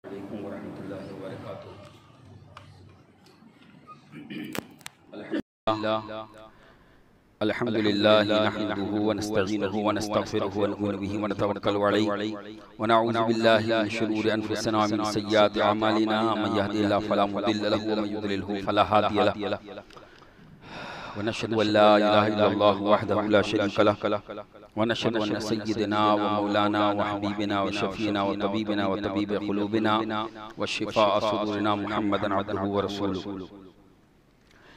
अलैकुम वरहमतुल्लाहि वबरकातुहू। अल्हम्दुलिल्लाह नहमदुहु व नस्तईनुहु व नस्तगफिरुहु व नु'मिनु बिही व नतवक्कलु अलैहि व नऊज़ु बिल्लाहि मिन शुरूरि अनफुसिना व मिन सय्यिआति अअमालिना मन यहदिहिल्लाहु फला मुदिल्ल लहु व मन युद्लिलहु फला हादिय लहु व नशहदु अन ला इलाहा इल्लल्लाहु वहदहु ला शरीका लहु व नशहदु अन्न सय्यिदना व मौलाना व हबीबना व शफीना व तबीबना व तबीब क़ुलूबिना व शिफ़ाअ सुदूरिना मुहम्मदन अब्दुहु व रसूलुहु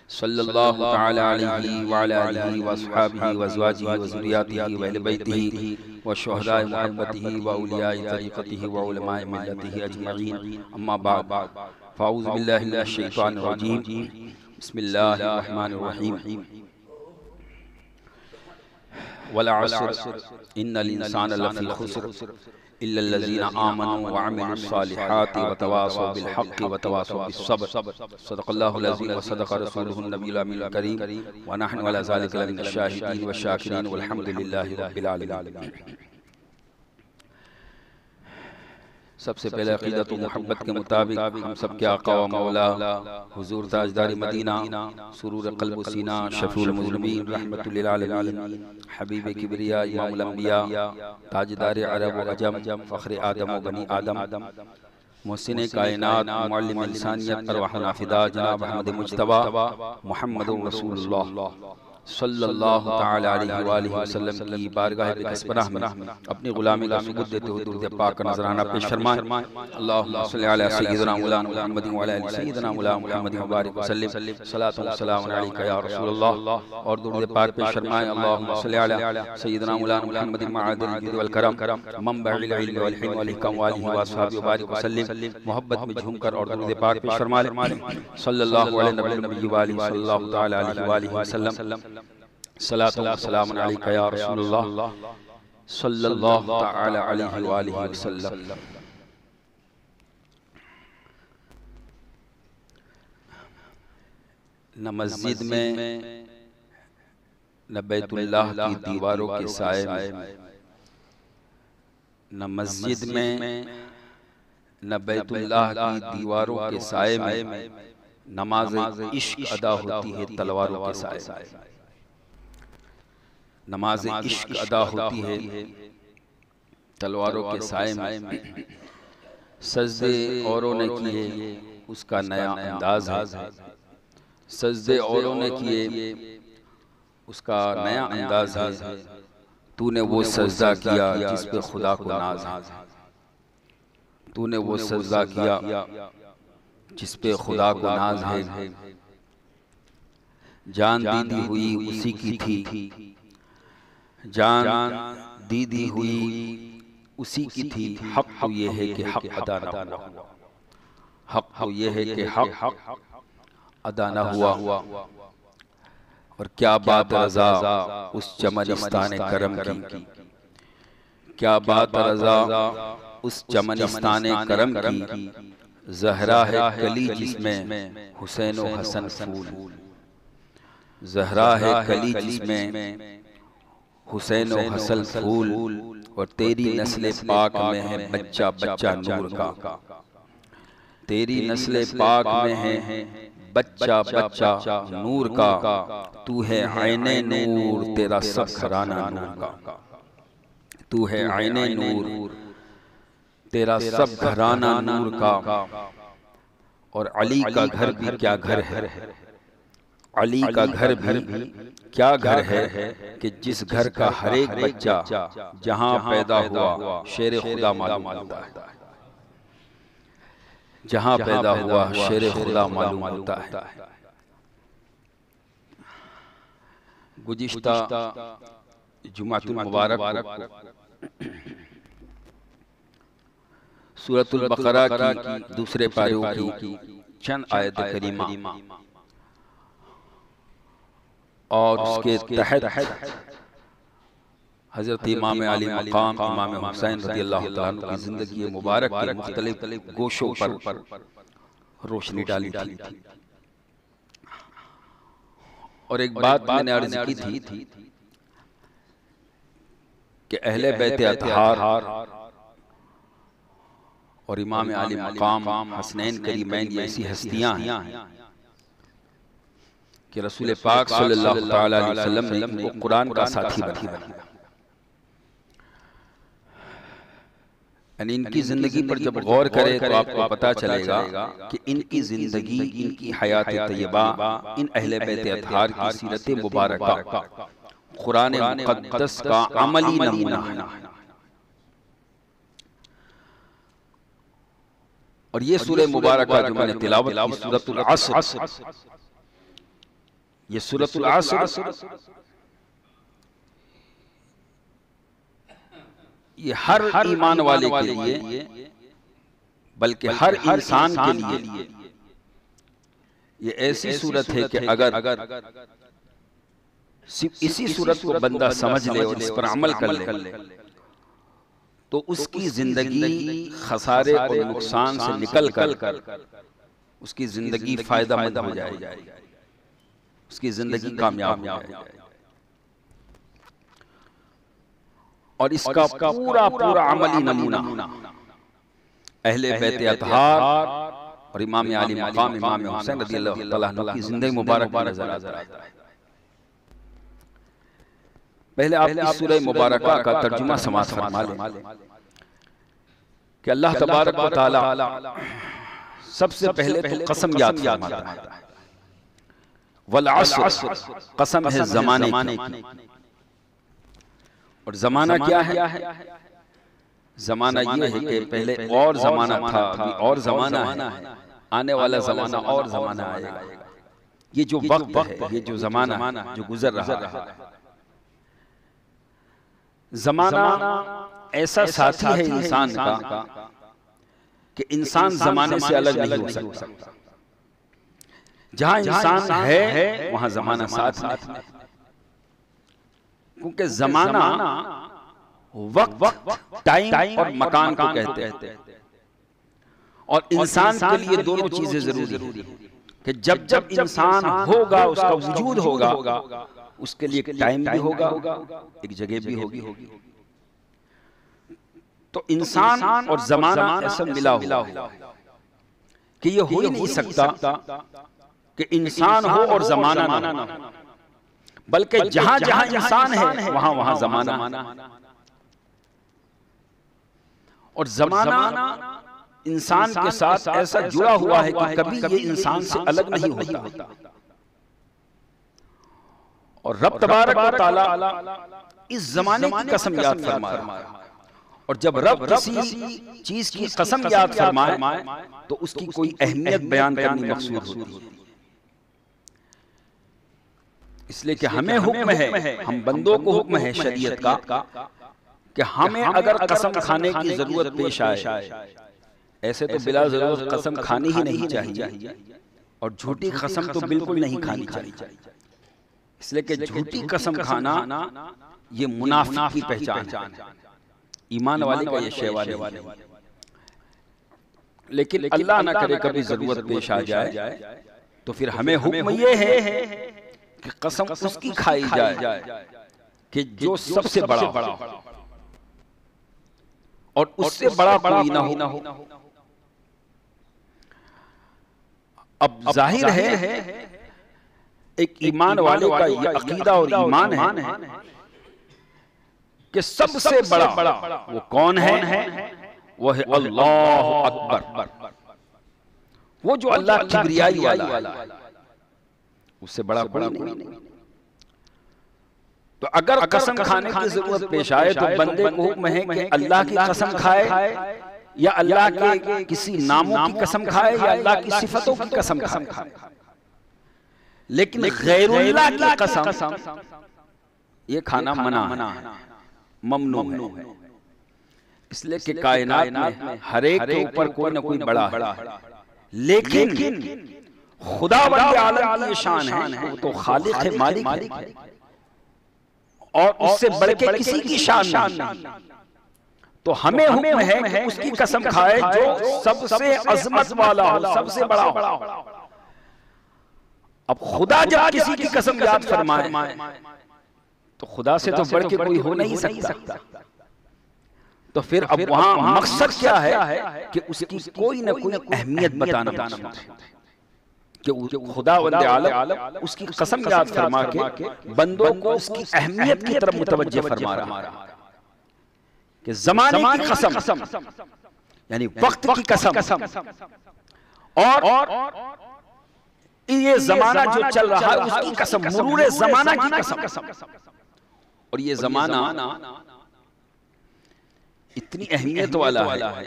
सल्लल्लाहु तआला अलैहि व अला आलिहि व अस्हाबिहि व अज़वाजिहि व ज़ुर्रिय्यतिहि व अहले बैतिहि व शुहदाए मुहब्बतिहि व औलियाए तरीक़तिहि व उलमाए मिल्लतिहि अजमईन। अम्मा बाद फ़अऊज़ु बिल्लाहि मिनश शैतानिर रजीम। बिस्मिल्लाहिर रहमानिर रहीम। वल अस्र इन्नल इंसाना लफ़ी खुस्र इल्लल्लज़ीना आमनू व अमिलुस्सालिहाति व तवासौ बिल हक़्क़ि व तवासौ बिस्सब्र। सदक़ल्लाहुल अज़ीम व सदक़ रसूलुहुन नबियुल अमीनुल करीम व नहनु अला ज़ालिका लमिनश शाहिदीन व शाकिरीन वल्हम्दुलिल्लाहि रब्बिल आलमीन। सबसे पहले अक़ीदत व मोहब्बत के मुताबिक हम सब के आका व मौला हुज़ूर ताजदार मदीना सुरूर क़ल्ब सीना शफ़ीउल मुज़निबीन रहमतुल लिल आलमीन हबीब किबरिया इमामुल अंबिया ताजदार अरब व अजम फ़ख्र आदम व बनी आदम मुहसिन कायनात मुअल्लिम इंसानियत अरवाहुना फ़िदा जनाब अहमद मुज्तबा मुहम्मदुर रसूलुल्लाह सल्लल्लाहु तआला अलैहि व आलिहि वसल्लम की बारगाह बिकस्बराह में अपनी गुलामी का सुबूत देते हुए दुरूद पाक का नजराना पेश फरमाएं। अल्लाहुम्मा सल्लि अला सय्यिदिना मौलाना मुहम्मदिन व अला आलि सय्यिदिना मौलाना मुहम्मदिन व बारिक वसल्लिम सलातु व सलाम अलैका या रसूलल्लाह। और दुरूद पाक पेश फरमाएं। अल्लाहुम्मा सल्लि अला सय्यिदिना मौलाना मुहम्मदिन मअदिल जुद वल करम मंबअल इल्म वल हिल्म वल हिकम व आलिहि व अस्हाबि व बारिक वसल्लिम। मोहब्बत में झूमकर और दुरूद पाक पेश फरमाएं। सल्लल्लाहु अलैहि नबी व आलिहि सल्लल्लाहु तआला अलैहि व आलिहि वसल्लम सलातु व सलाम अलैका या रसूलल्लाह सल्लल्लाहु तआला अलैहि व आलिहि वसल्लम। न मस्जिद में न बैतुल्लाह की दीवारों के साए में, न मस्जिद में न बैतुल्लाह की दीवारों के साए में नमाज इश्क अदा होती है तलवारों के साए में। नमाज इश्क अदा होती है तलवारों के साए में। सजदे औरों ने किए उसका नया अंदाज है। सजदे औरों ने किए उसका नया अंदाज है। तूने वो सजदा किया जिस पे खुदा को नाज है। तूने वो सजदा किया जिस पे खुदा को नाज है। जान दीदी हुई उसी की थी, जान दीदी हुई उसी की थी। हक तो ये है कि हक अदा न हुआ। हक तो ये है कि हक अदा न हुआ। और क्या बात रज़ा उस चमनिस्तान करम की, क्या बात रज़ा उस चमनिस्तान करम की। ज़हरा है कली जिसमें हुसैन व हसन फूल। ज़हरा है कली जिसमें हुसैन व हसन फूल। और तेरी नस्ल पाक में है बच्चा बच्चा नूर का। तेरी नस्ल पाक में है बच्चा बच्चा नूर का। तू है आईने नूर तेरा सब घराना नूर का। तू है आईने नूर तेरा सब घराना नूर का। और अली का घर भी क्या घर है। अली का घर भी क्या घर है कि जिस घर का हर एक बच्चा जहां पैदा हुआ शेर खुदा मालूम होता है। जहां पैदा हुआ शेर खुदा मालूम होता है। गुज़िश्ता जुमातुल मुबारक सूरतुल बकरा की दूसरे पारों की चंद आयत करीमा और उसके तहत हजरत इमाम अली मकाम इमाम हुसैन रज़ियल्लाहु तआला अन्हु की जिंदगी मुबारक के मुख्तलिफ गोशों पर रोशनी डाली थी। और एक बात मैंने अर्ज की थी कि अहले बैत अतहार और इमाम आली मकाम हसनैन करीमैन ये ऐसी हस्तियां हैं कि रसूल पाक सल्लल्लाहु तआला अलैहि वसल्लम ने इनको कुरान का साथी बनाया। यानी इनकी जिंदगी पर जब गौर करें तो आपको पता चलेगा कि इनकी जिंदगी, इनकी हयात तय्यबा, इन अहले बैत अतहार की सीरत मुबारका कुरान मुक़द्दस का अमली नमूना है। और ये सूरह मुबारका जो मैंने तिलावत की, सूरतुल असर, ये सूरतुल असर ये हर ईमान वाले के लिए, बल्कि हर इंसान के लिए ये ऐसी सूरत है कि अगर सिर्फ इसी सूरत को बंदा समझ ले और इस पर अमल कर ले तो उसकी जिंदगी खसारे और नुकसान से निकल कर उसकी जिंदगी फायदामंद हो जाएगी, उसकी जिंदगी कामयाब हो जाएगी। और इसका पूरा पूरा अमली नमूना अहले बैत अतहार और इमाम आली मकाम इमाम हुसैन रज़ियल्लाहु तआला अन्हु की जिंदगी मुबारक नजर आता है। पहले आप इस सूरह मुबारका का तर्जुमा समाअत फरमा लें कि अल्लाह तबारक व तआला सबसे पहले तो कसम याद फरमाता है, वल अस्र, कसम है जमाने की। और जमाना क्या है? जमाना ये है कि पहले और जमाना था, अभी और जमाना है, आने वाला जमाना और जमाना आएगा। ये जो वक्त है, ये जो जमाना जो गुजर रहा है, जमाना ऐसा साथी है इंसान का कि इंसान जमाने से अलग नहीं हो सकता। जहां इंसान है वहां जमाना साथ है, क्योंकि जमाना वक्त, टाइम और मकान को कहते हैं। और इंसान के लिए दोनों चीजें जरूरी है कि जब जब इंसान होगा, उसका वजूद होगा, उसके लिए टाइम भी होगा, एक जगह भी होगी। तो इंसान और जमाना ऐसा मिला हुआ कि ये हो ही नहीं सकता कि इंसान हो और जमाना ना हो, बल्कि जहां जहां इंसान है वहां वहां जमाना। और जमाना इंसान के साथ ऐसा जुड़ा हुआ है कि कभी ये इंसान से अलग नहीं होता। और रब तबारक व तआला इस जमाने की कसम याद फरमा रहा है। और जब रब किसी चीज की कसम याद फरमाए तो उसकी कोई अहमियत बयान करनी मकसूद होती है। इसलिए कि हमें हुक्म है, हम बंदों को हुक्म है शरीयत का कि हमें अगर कसम खाने की जरूरत पेश आए, ऐसे तो बिला जरूरत कसम खानी ही नहीं चाहिए, और झूठी कसम तो बिल्कुल नहीं खानी चाहिए। इसलिए कि झूठी कसम खाना ये मुनाफिक की पहचान है, ईमान वाले का ये शेवा नहीं। लेकिन अल्लाह ना करे कभी जरूरत पेश आ जाए तो फिर हमें हुक्म ये है कि कसम उसकी खाई जाए कि जो सबसे बड़ा हो और उससे बड़ा कोई ना हो। अब जाहिर है एक ईमान वाले का ये अकीदा और ईमान है कि सबसे बड़ा वो कौन है? वो है अल्लाह अकबर। वो जो अल्लाह किबरियाई वाला है, उससे बड़ा कोई नहीं। तो अगर कसम खाने की जरूरत पेश आए तो बंदे को हुक्म है कि अल्लाह की कसम खाए, या अल्लाह के किसी नामों की कसम खाए, या अल्लाह की सिफतों की कसम खाए। लेकिन गैरुल्लाह की कसम ये खाना मना है, ममनू है। इसलिए कि कायनात में हर एक के ऊपर कोई ना कोई बड़ा है, लेकिन खुदावंद आलम की शान है, वो तो खालिक है, मालिक है, और उससे बढ़ के किसी की शान नहीं। तो हमें हुक्म है कि उसकी कसम खाए जो सबसे अजमत वाला हो, सबसे बड़ा हो। अब खुदा जब किसी की कसम याद फरमाए तो खुदा से तो बढ़ के कोई हो नहीं सकता। तो फिर अब वहां मकसद क्या है कि उसकी कोई ना कोई अहमियत बताना कि खुदा वंदे आलम उसकी कसम याद फरमा के बंदों को उसकी अहमियत की तरफ मुतवज्जे फरमा रहा है कि ज़माने की कसम यानी वक्त की कसम और ये ज़माना जो चल रहा है उसकी कसम, मुरूरे ज़माना की कसम। और ये ज़माना इतनी अहमियत वाला है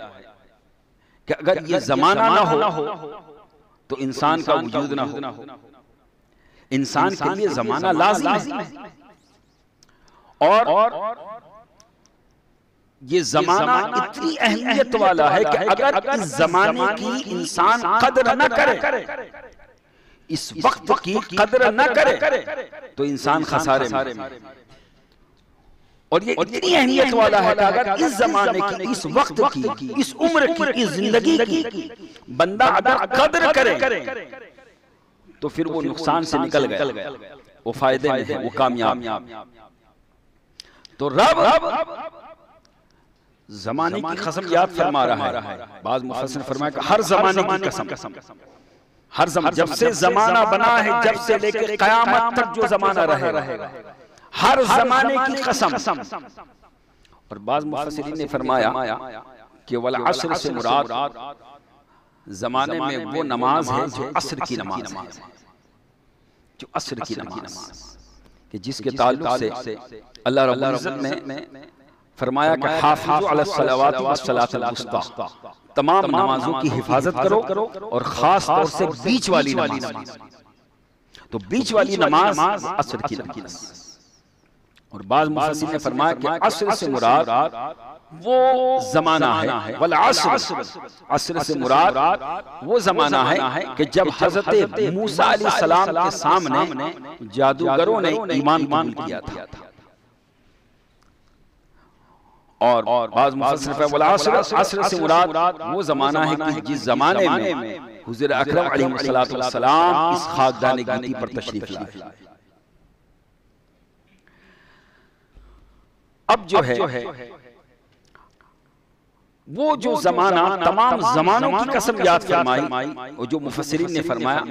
कि अगर ये ज़माना ना हो तो इंसान का वजूद ना हो। इंसान के लिए ज़माना लाज़िम है और ये ज़माना इतनी अहमियत वाला है कि अगर इस ज़माने की इंसान कदर न करे, इस वक्त की कदर न करे तो इंसान खसारे में। और ये इतनी अहमियत वाला है कि अगर इस जमाने की, इस वक्त की, इस उम्र की, इस जिंदगी की बंदा अगर कदर करे तो फिर वो नुकसान से निकल गया, वो फायदे में है, वो कामयाब। तो रब जमाने की कसम याद फरमा रहा है। बाज़ मुफस्सिर फरमाया कि हर जमाने की कसम, हर जब से जमाना बना है, जब से लेकर क़यामत तक जो जमाना रहेगा, हर जमाने की कसम। और बाज़ मुफस्सिरीन ने फरमाया कि वल अस्र से मुराद जमाने में वो नमाज है जो अस्र की नमाज है, जो अस्र की नमाज कि जिसके ताल्लुक से अल्लाह रब्बुल इज़्ज़त ने फरमाया कि हाफ़िज़ू अला सलावाति व सलातिल वुस्ता, तमाम नमाजों की हिफाजत करो और खास तौर से बीच वाली नमाज। तो बीच वाली नमाज अस्र की नमाज। और बाज़ मुफस्सिरीन ने फरमाया कि अस्र से मुराद वो जमाना है, वल अस्र, अस्र से मुराद वो जमाना है कि जब हज़रत मूसा अलैहिस्सलाम के सामने जादूगरों ने ईमान कबूल किया था। और बाज़ मुफस्सिर वल अस्र से मुराद वो जमाना है कि जिस जमाने में हुज़ूर अकरम अलैहिस्सलातु वस्सलाम इस खाकदाने गीती पर तशरीफ लाए। अब जो है वो जो जमाना, तमाम जमानों की कसम याद फरमाई और जो मुफस्सिरीन ने फरमाया,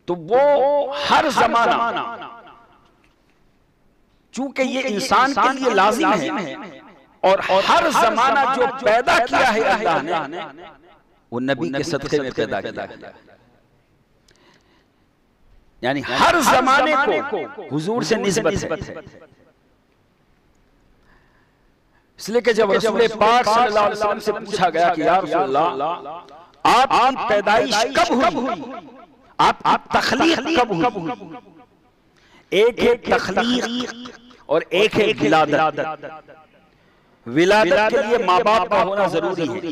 तो वो हर जमाना चूंकि ये इंसान के लिए लाजिम है और हर जमाना जो पैदा किया है अल्लाह ने वो नबी के सदक़े में पैदा किया। यानी हर जमाने को हुजूर से निस्बत है। इसलिए कि जब रसूल पाक सल्लल्लाहु अलैहि वसल्लम से पूछा गया कि या रसूलल्लाह आपकी पैदाइश कब हुई, आप तख्लीक कब हुई? एक है तख्लीक और एक है विलादत। विलादत के लिए माँ बाप का होना जरूरी है,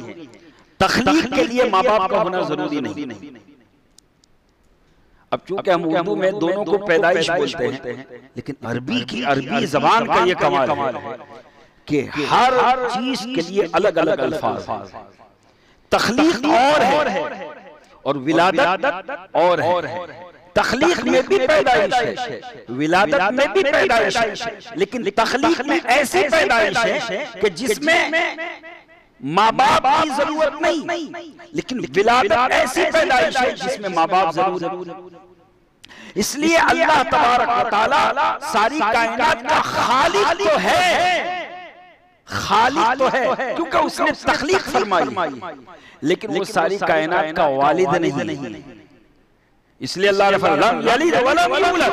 तख्लीक के लिए माँ बाप का होना जरूरी नहीं। अब चूंकि हम उर्दू में दोनों को पैदाइश बोलते हैं, लेकिन अरबी जबान का ये कमाल है कि हर चीज के लिए अलग अलग अल्फाज। तख्लीक और है और विलादत और है। तख्लीक में भी पैदाइश है, विलादत में भी पैदाइश है, लेकिन तख्लीक में ऐसी पैदाइश है कि जिसमें माँ बाप की जरूरत नहीं, लेकिन विलादत ऐसी पैदाइश है जिसमें माँ बाप जरूर है। इसलिए अल्लाह तबारक व तआला सारी कायनात का खालिक तो है, खालिक तो है क्योंकि उसने तख्लीक फरमाई, लेकिन वो सारी कायनात का वालिद नहीं। इसलिए अल्लाह ने फरमाया लम यलिद वलम यूलद,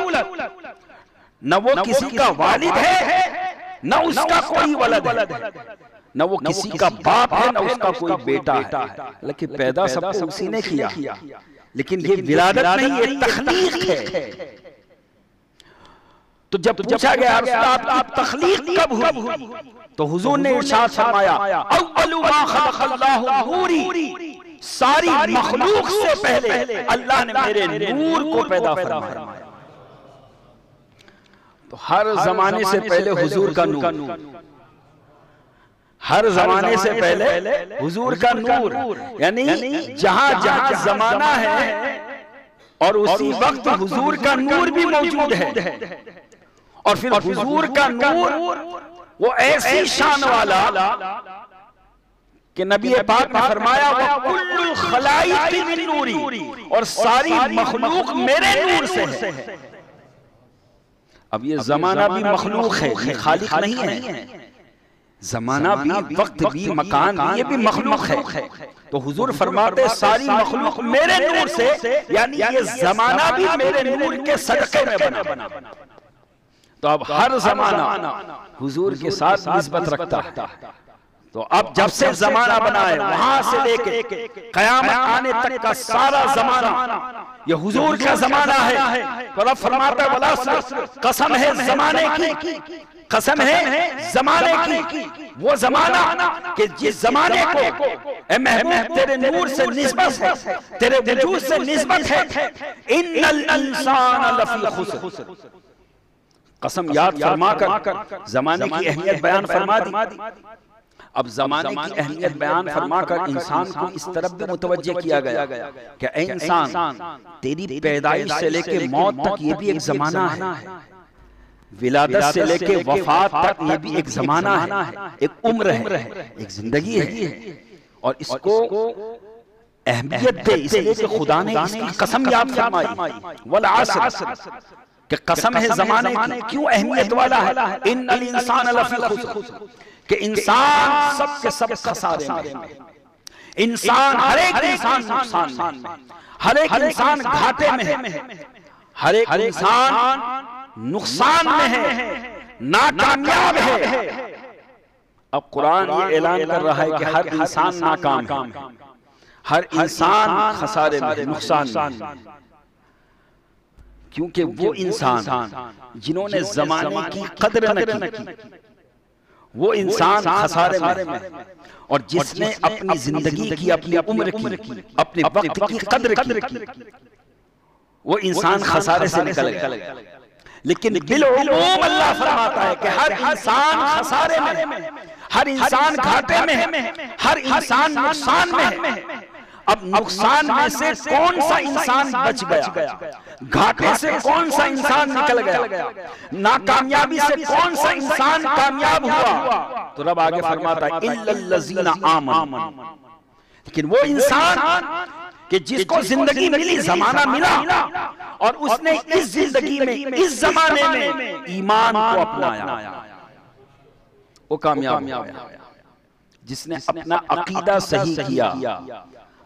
न वो किसी का वालिद है न उसका कोई वलद है, न वो किसी का बाप है न उसका कोई बेटा है, लेकिन पैदा सबको उसी ने किया। लेकिन ये विलादत नहीं, ये तख्लीक है। तो जब पूछा गया आप तख्लीक कब हुई, तो हुजूर ने इरशाद फरमाया अव्वलु मा खलक़ल्लाहु नूरी, सारी मखलूक से पहले अल्लाह ने मेरे नूर को पैदा फरमाया। तो हर जमाने से पहले हुजूर का नूर, हर जमाने से पहले हुजूर का नूर, यानी जहां जहां जमाना है और उसी वक्त हुजूर का नूर भी मौजूद है। और फिर हुजूर का नूर वो ऐसी शान वाला कि नबी पाक ने फरमाया वो कुल्लुल खलाइक मिन नूरी, और सारी मखलूक मेरे नूर से है। अब ये जमाना भी मखलूक है, ये खालिक नहीं है। जमाना भी, वक्त भी, मकान भी, ये भी मखलूक है। तो हुजूर फरमाते सारी मखलूक मेरे नूर से, यानी ये जमाना भी मेरे नूर के सदके में बना। तो अब हर जमाना हुजूर के साथ निस्बत रखता है। तो अब जब से जमाना बना है, वहां से लेके कयामत आने तक का सारा जमाना ये हुजूर का जमाना है। तो रब फरमाता है वला कसम है जमाने की, कसम है जमाने की, वो जमाना कि जिस जमाने को ए महबूब तेरे नूर से निस्बत है, तेरे वजूद से निस्बत है। इन्नल इंसान लफी खुस्र, कसम याद फरमाकर जमाने की अहमियत बयान फरमा दी। अब जमाने की अहमियत बयान फरमाकर इंसान को इस तरफ भी मुतवज्जे किया गया कि ऐ इंसान, तेरी पैदाइश से लेके मौत तक ये भी एक जमाना है, विलादत से लेके वफात तक ये भी एक जमाना है, एक उम्र है, एक जिंदगी है। और इसको अहमियत दे इसलिए कि खुदा ने इसकी कसम याद फरमाई, वल असर, कि कसम है जमाने की। क्यों अहमियत वाला है? इन्नल इंसान लफी खुस्र, कि इंसान सब के सब खसारे में, इंसान हर एक इंसान नुकसान में, हर एक इंसान घाटे में है, हर एक इंसान नुकसान में है, नाकामयाब है। अब कुरान ये ऐलान कर रहा है कि हर इंसान नाकाम है, हर इंसान खसारे में, नुकसान में। क्योंकि वो इंसान जिन्होंने जमाने की कदर न की, वो इंसान खसारे में, और जिसने अपनी जिंदगी की, अपनी उम्र की, अपने वक्त की कदर की, वो इंसान खसारे से निकल गया। लेकिन बिलउमूम अल्लाह फरमाता है कि हर इंसान खसारे में, हर इंसान घाटे में है, हर इंसान नुकसान में है। अब नुकसान में से कौन सा इंसान बच गया, घाटे से कौन सा इंसान निकल गया, नाकामयाबी से कौन सा इंसान कामयाब हुआ? तो रब आगे फरमाता है इल्लल्लज़ीना आमनू, लेकिन वो इंसान कि जिसको जिंदगी मिली, जमाना मिला, और उसने इस जिंदगी में, इस जमाने में ईमान को अपनाया, वो कामयाब हुआ। जिसने अपना अकीदा सही किया,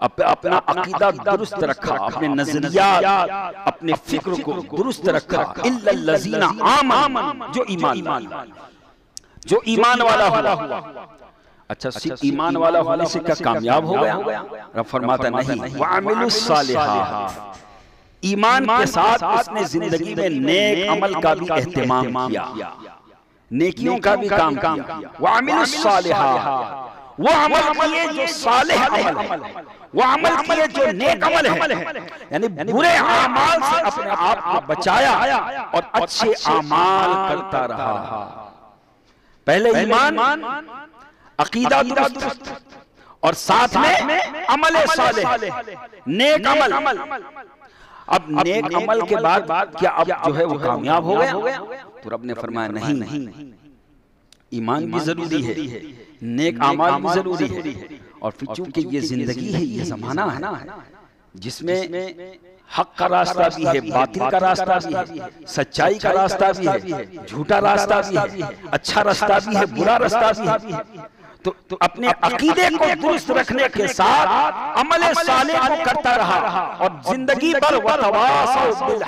अपना अकीदा दुरुस्त रखा, अपने नजरियात, अपने फिक्र को दुरुस्त रखा। इल्लल्लज़ीना आमनू, जो ईमान वाला हुआ। अच्छा, सिर्फ ईमान वाला होने से क्या कामयाब हो गया? रब फरमाता नहीं, वअमिलुस सालिहात, ईमान के साथ उसने जिंदगी में नेक अमल का भी एहतिमाम किया, नेकियों का भी काम किया। वअमिलुस सालिहात, वो अमल किए जो सालिह अमल है, वो अमल किए जो नेक अमल है, यानी बुरे अमाल से अपने आप को बचाया और अच्छे अमाल करता रहा। पहले ईमान, अकीदा दुरुस्त, और साथ में अमल सालिह, नेक अमल। अब नेक अमल के बाद क्या अब जो है वो कामयाब हो गया? तो रब ने फरमाया नहीं, ईमान भी जरूरी है, नेक अमाल भी जरूरी है। और फिर चूंकि ये जिंदगी है, ये जमाना है ना, जिसमें हक का रास्ता भी है, बातिल का रास्ता भी है, सच्चाई का रास्ता भी है, झूठा रास्ता भी है, अच्छा रास्ता भी है, बुरा रास्ता भी है। तो अपने अकीदे को दुरुस्त रखने के साथ अमल सालेह को करता रहा, और जिंदगी भर वतवासौ बिल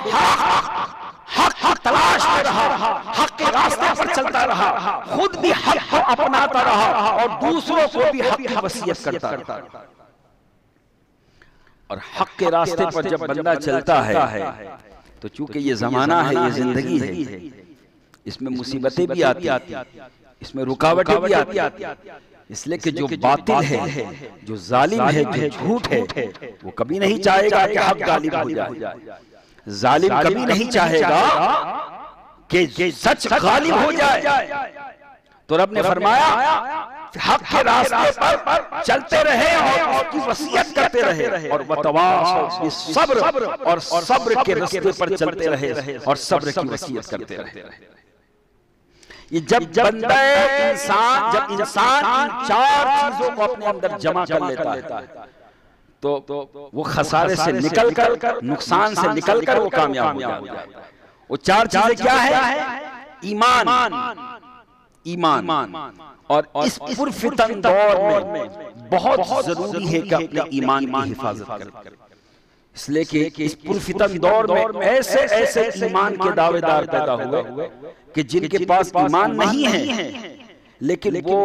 हक की तलाश में रहा, हक के रास्ते पर चलता रहा, खुद भी हक को अपनाता रहा और दूसरों को भी हक की वसीयत करता रहा। और हक के रास्ते पर जब बंदा चलता है, तो चूंकि ये जमाना है, ये जिंदगी है, इसमें मुसीबतें भी आती, इसमें रुकावटें भी आती, इसलिए कि जो बातिल है, जो जालिम है, जो झूठ है, वो कभी नहीं चाहेगा कि हक गालिब हो जाए। जालिम कभी नहीं चाहेगा कि सच गालिब हो जाए। तो रब ने फरमाया हक के रास्ते पर चलते रहे और उसकी वसीयत करते रहे, और वतवासौ बिस्सब्र, और सब्र के रास्ते पर चलते रहे और सब्र की वसीयत करते रहे। ये जब बंदा इंसान जब इंसान इन चार चीजों को अपने अंदर जमा कर लेता है तो वो खसारे से निकल कर, नुकसान से निकल कर वो कामयाब हो जाता है। वो चार चीजें क्या है? ईमान, ईमान। और इस पुरफितन दौर में बहुत जरूरी है कि अपने ईमान की हिफाजत करें। इसलिए कि इस पुरफितन दौर में ऐसे ऐसे ईमान के दावेदार पैदा हुए कि जिनके पास ईमान नहीं है, लेकिन वो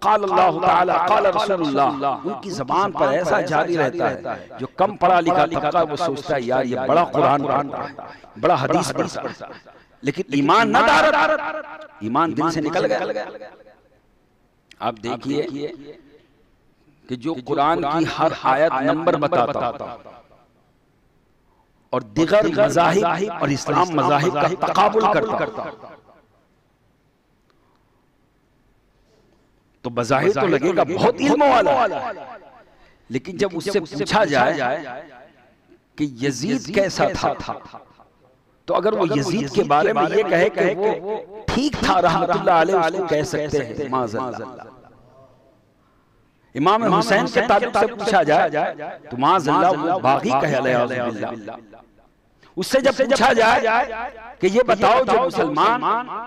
क़ाल अल्लाह ताला क़ाल रसूलुल्लाह उनकी ज़बान पर ऐसा जारी रहता है। जो कम पढ़ा लिखा तबका वो सोचता है यार ये बड़ा कुरान पढ़ता है, बड़ा हदीस पढ़ता है, लेकिन ईमान न दारत, ईमान दिल से निकल गया। आप देखिए कि जो कुरान की हर आयत नंबर बताता और दिगर मज़ाहिब और इस्लाम मज़ाहिब का तकाबुल करता, तो बज़ाहिर तो लगेगा बहुत इल्म वाला, लेकिन जब उससे पूछा जाए कि यजीद कैसा था, तो अगर वो यजीद के बारे में ये कहे कि वो ठीक था रहमतुल्लाह अलैह, उसको कह सकते हैं माज़अल्लाह। इमाम हुसैन के ताल्लुक से पूछा जाए तो माज़अल्लाह वो बागी कहे अलैहिस्सलाम। उससे जब पूछा जाए कि ये बताओ जो मुसलमान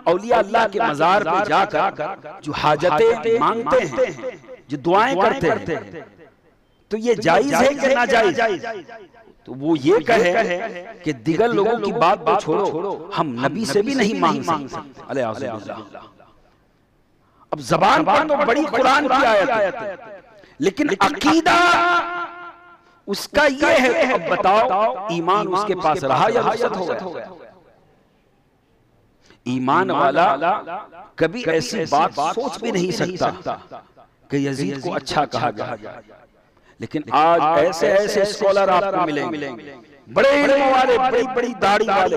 औलिया अल्लाह के मज़ार पे जाकर जो हाजतें मांगते हैं, जो दुआएं करते हैं, तो ये जायज है कि नाजायज? तो वो ये कहे कि दिगर लोगों की बात को छोड़ो, हम नबी से भी नहीं मांग सकते अलैहिस्सलाम। अब जबान पर तो बड़ी कुरान की आयत है, लेकिन अकीदा उसका ये है। अब बताओ ईमान उसके पास रहा या रुखसत हो गया? ईमान वाला कभी ऐसी बात सोच भी नहीं सकता कि यजीद को अच्छा कहा गया। लेकिन आज ऐसे ऐसे स्कॉलर आपको मिलेंगे, बड़े इल्म वाले, बड़ी बड़ी दाढ़ी वाले,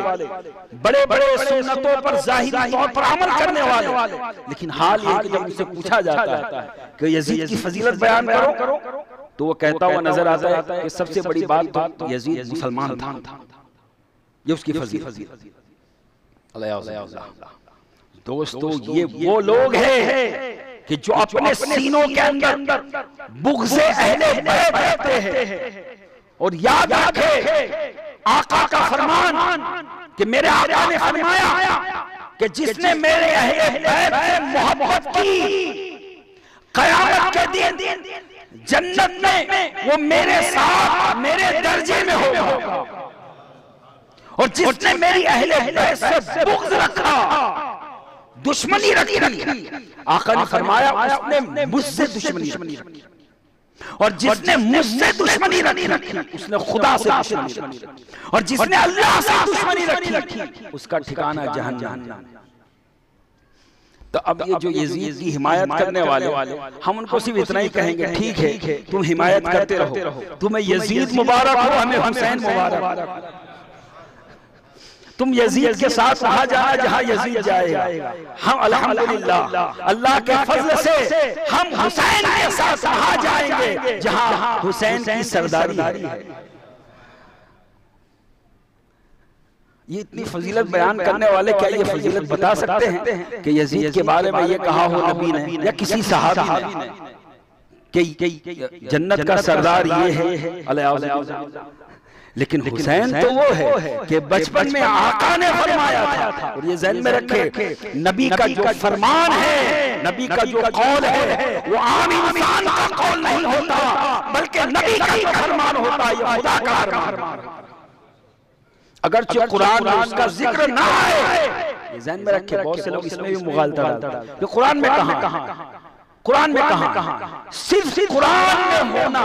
बड़े बड़े सुन्नतों पर ज़ाहिरी तौर पर अमल करने वाले, लेकिन हाल ये कि जब उनसे पूछा जाता है कि यजीद की फजीलत बयान करो, तो वो कहता हुआ नजर आता है कि सबसे बड़ी बात तो यजीद मुसलमान था, ये उसकी फजीलत। दोस्तों ये वो लोग हैं कि जो अपने सीनों के अंदर बुग़्ज़ अहले बैत रखते हैं। और याद रखे आका का फरमान कि मेरे आका ने फरमाया कि जिसने मेरे अहले बैत से मोहब्बत की, क़यामत के दिन जन्नत में वो मेरे साथ मेरे दर्जे में होगा। और जिसने मेरी अहले बैत से बुग़्ज़ रखा, दुश्मनी रखी, आका ने फरमाया उसने मुझसे दुश्मनी रखी। और जिसने मुझसे दुश्मनी रखी उसने खुदा से दुश्मनी रखी। और जिसने अल्लाह से दुश्मनी रखी उसका ठिकाना जहन्नम। तो अब ये जो यजीद की हिमायत करने वाले, हम उनको सिर्फ इतना ही कहेंगे ठीक है तुम हिमायत करते रहो, तुम्हें यजीद मुबारक हो, हमें हुसैन मुबारक। तुम यजीद के साथ वहां जाना जहां यजीद जाएगा। हम अल्हम्दुलिल्लाह अल्लाह के फजल से हम हुसैन के साथ वहां जाएंगे जहां हुसैन की सरदारी है। ये इतनी फजीलत बयान करने वाले क्या ये फजीलत बता सकते हैं कि यजीद के बारे में ये कहा हो नबी ने या किसी सहाबी ने कि जन्नत का सरदार ये है अलैहिस्सलाम? लेकिन हुसैन तो वो है कि बचपन में आका ने फरमाया था। और ये ज़हन में रखे, नबी का जो फरमान है, नबी का जो कौल है, वो आम इंसान का कौल नहीं होता, बल्कि नबी का जो फरमान होता है, ये खुदा का फरमान। अगर कुरान में उसका जिक्र ना आए, ज़हन में रखे, बहुत से लोग इसमें भी मुगालता डालते हैं। कुरान में कहाँ, कुरान में कहाँ? सिर्फ कुरान में होना,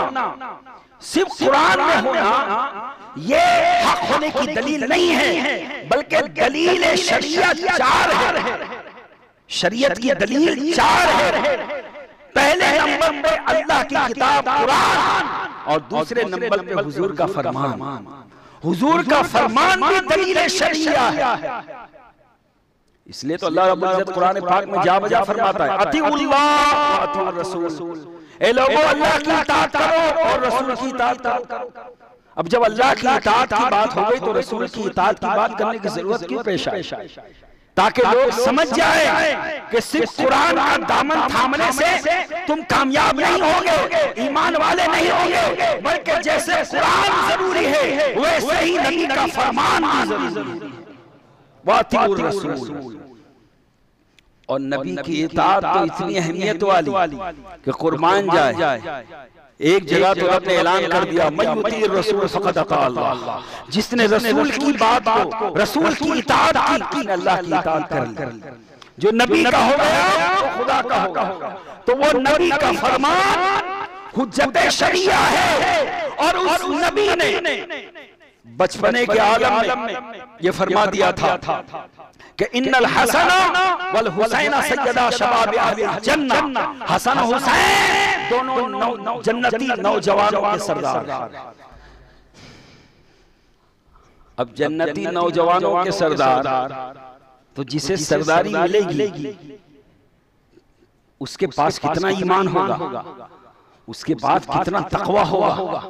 सिर्फ कुरान में होना ये हक होने की दलील नहीं है, बल्कि दलील शरीयत चार है। शरीयत की दलील चार है। पहले नंबर पे अल्लाह की किताब कुरान और दूसरे नंबर पे हुजूर का फरमान। हुजूर का फरमान भी दलील शरीया है। इसलिए तो अल्लाह रब्बुल इज्जत कुरान पाक में जा बजा फरमाता है अतिउल्लाह व अतिउर रसूल। ए लोगों अल्लाह की इताअत करो और रसूल की इताअत करो। अब जब अल्लाह की इताअत की बात हो गई तो रसूल की इताअत की बात करने की जरूरत क्यों पेश आई? ताकि लोग समझ जाए कि सिर्फ कुरान का दामन थामने से तुम कामयाब नहीं होगे, ईमान वाले नहीं होगे, बल्कि जैसे कुरान जरूरी है वैसे ही नबी का फरमान भी जरूरी है। वातिउर रसूल, और नबी की इताअत तो इतनी अहमियत वाली कि कुर्बान जाए। एक जगह तो रब ने ऐलान कर दिया, मय्युतीर रसूल फक़द अता अल्लाह, जिसने रसूल की बात को, रसूल की इताअत की, अल्लाह की इताअत कर ली। जो नबी का हो गया वो खुदा का होगा। तो वो नबी का फरमान हुज्जत शरिया है, और उस नबी ने बचपने के आलम में ये फरमा दिया था कि इन्नल हसन वल हुसैन सय्यदा शबाब अहलिल जन्नह, हसन हुसैन दोनों जन्नती नौजवानों के सरदार। अब जन्नती नौजवानों के सरदार, तो जिसे सरदारी मिलेगी उसके पास कितना ईमान होगा, उसके पास कितना तकवा होगा,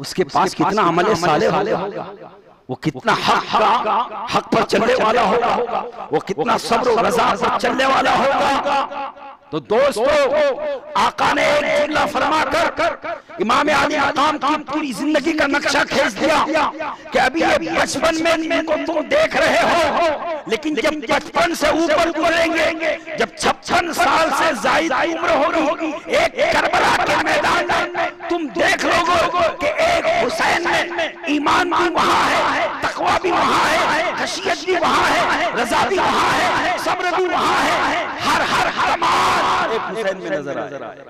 उसके पास कितना अमल सालेह होगा, वो कितना हक पर चलने वाला होगा, वो कितना सब्र और रज़ा पर चलने वाला होगा। तो दोस्तों, आका ने एक जुमला फरमाकर इमाम अली मकाम की पूरी जिंदगी का नक्शा खींच दिया कि अभी ये बचपन में इनको तुम देख रहे हो, लेकिन जब बचपन से ऊपर उतरेंगे, जब 56 साल से जायद उम्र होगी, एक करबला के मैदान में तुम देख लोगे कि एक हुसैन में ईमान भी वहां है, तकवा भी वहां है, खशियत भी वहां है, रज़ा भी वहां है, सब्र भी वहां है, हर कमाल एक हुसैन में नजर आए।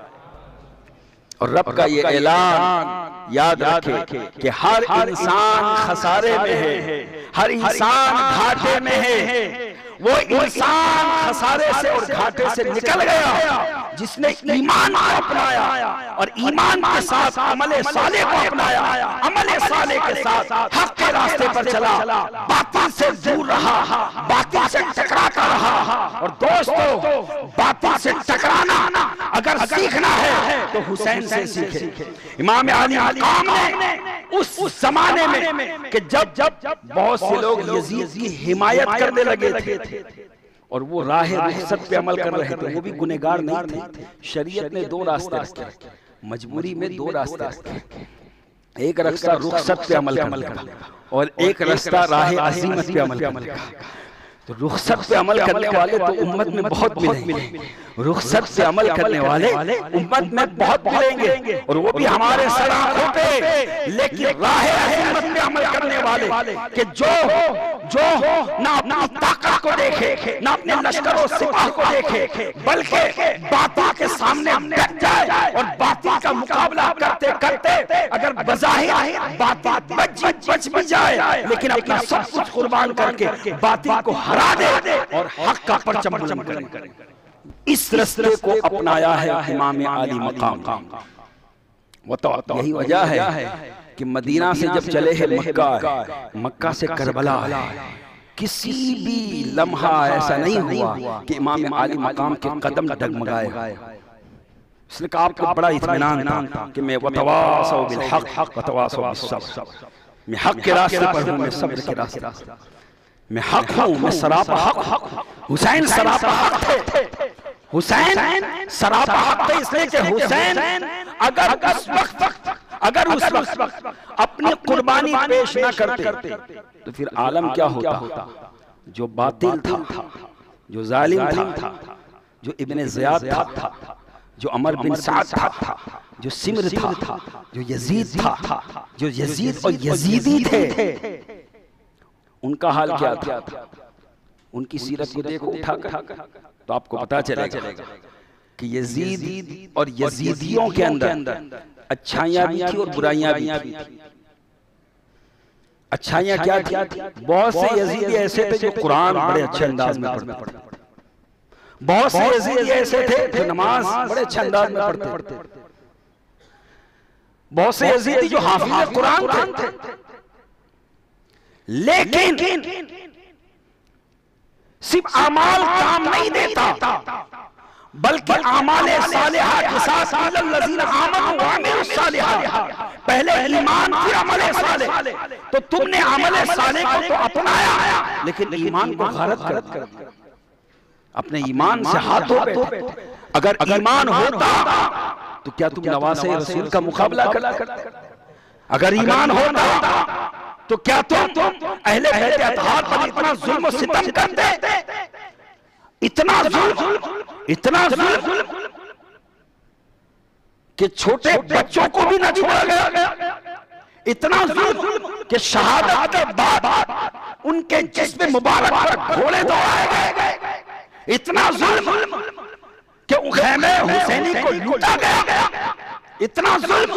और रब का ये ऐलान याद रखे कि हर इंसान खसारे में है, हर इंसान घाटे में है। वो इंसान खसारे से और घाटे से निकल गया जिसने ईमान को अपनाया और ईमान के साथ अमले साले को अपनाया, अमले साले के साथ हक के रास्ते पर चला, बातिल से दूर रहा, बातिल से टकराता रहा। और दोस्तों, बातिल से टकराना अगर सीखना है तो हुसैन से सीखे। इमाम अली मकाम ने उस जमाने में कि जब बहुत से लोग यजीद की हिमायत करने लगे थे और वो राह रुखसत पे अमल कर रहे थे, वो भी गुनहगार नहीं थे। शरीयत ने दो रास्ते रखे, मजबूरी में दो रास्ते रखे। एक रास्ता रुखसत पे अमल करने का और एक रास्ता राह अज़ीमत पे अमल करने का। तो रुखसत पे अमल करने वाले तो उम्मत में बहुत मिलेंगे, रुखसत पे अमल करने वाले उम्मत में बहुत मिलेंगे, और वो भी हमारे सर आंखों पे। लेकिन राह अज़ीमत पे अमल करने वाले कि जो ना अपनी ताकत को देखे, ना अपने लश्कर और सिपाह को देखे, बल्कि बातिल के सामने डट जाए और बातिल का मुकाबला करते करते अगर बज़ाहिर बातिल बच भी जाए, लेकिन अपना सब कुछ कुर्बान करके बातिल को हरा दे और हक का परचम बुलंद करे। इस रास्ते को अपनाया है इमाम अली मकाम। यही वजह है कि मदीना से जब चले हैं मक्का से करबला, किसी भी लम्हा ऐसा नहीं हुआ कि इमाम अली मकाम के कदम डगमगाए। इसलिए कहा आपको बड़ा इत्मीनान था कि मैं वतवासौ बिल हक वतवासौ बिस सब्र, मैं हक के रास्ते पर हूं, मैं सब्र के रास्ते पर, मैं हक हूं, मैं सरापा हक। हुसैन सरापा हक थे, हुसैन सरापा हक थे, इसलिए कि हुसैन अगर उस वक्त अपनी कुर्बानी पेश न करते तो फिर आलम क्या होता। जो बातिल था, जो जालिम था, जो इब्ने ज़ियाद था, जो अमर बिन साद था, जो सिमर था, जो यजीद था, जो यजीद और यजीदी थे, उनका हाल क्या था। उनकी सीरत को देखो उठाकर तो आपको पता चलेगा कि यजीद और यजीदियों के अंदर अच्छाइयां भी थी और बुराइयां भी थी। अच्छाइयां क्या थी? बहुत से यजीदी ऐसे थे जो कुरान बड़े अच्छे अंदाज में पढ़ते, बहुत से यजीदी ऐसे थे जो नमाज बड़े अच्छे अंदाज में पढ़ते, बहुत से यजीदी जो हाफिज कुरान थे। लेकिन सिर्फ अमाल काम नहीं देता, बल्कि आमाले सालिहा के साथ पहले ईमान फिर अमल सालेह। तो तुमने अमल सालेह को तो अपनाया लेकिन ईमान को गारत कर दिया, अपने ईमान से हाथ धो बैठे। अगर ईमान होता तो क्या तुम नवासे रसूल का मुकाबला करते? अगर ईमान होता तो क्या तुम अहले बैत अतहार पर इतना जुल्म सितम करते? इतना जुल्म कि छोटे बच्चों को भी न छोड़ा गया, इतना जुल्म कि शहादत के बाद उनके जिस्म मुबारक पर घोड़े दौड़ाए गए, इतना जुल्म कि खैमे हुसैनी को लूटा गया, इतना जुल्म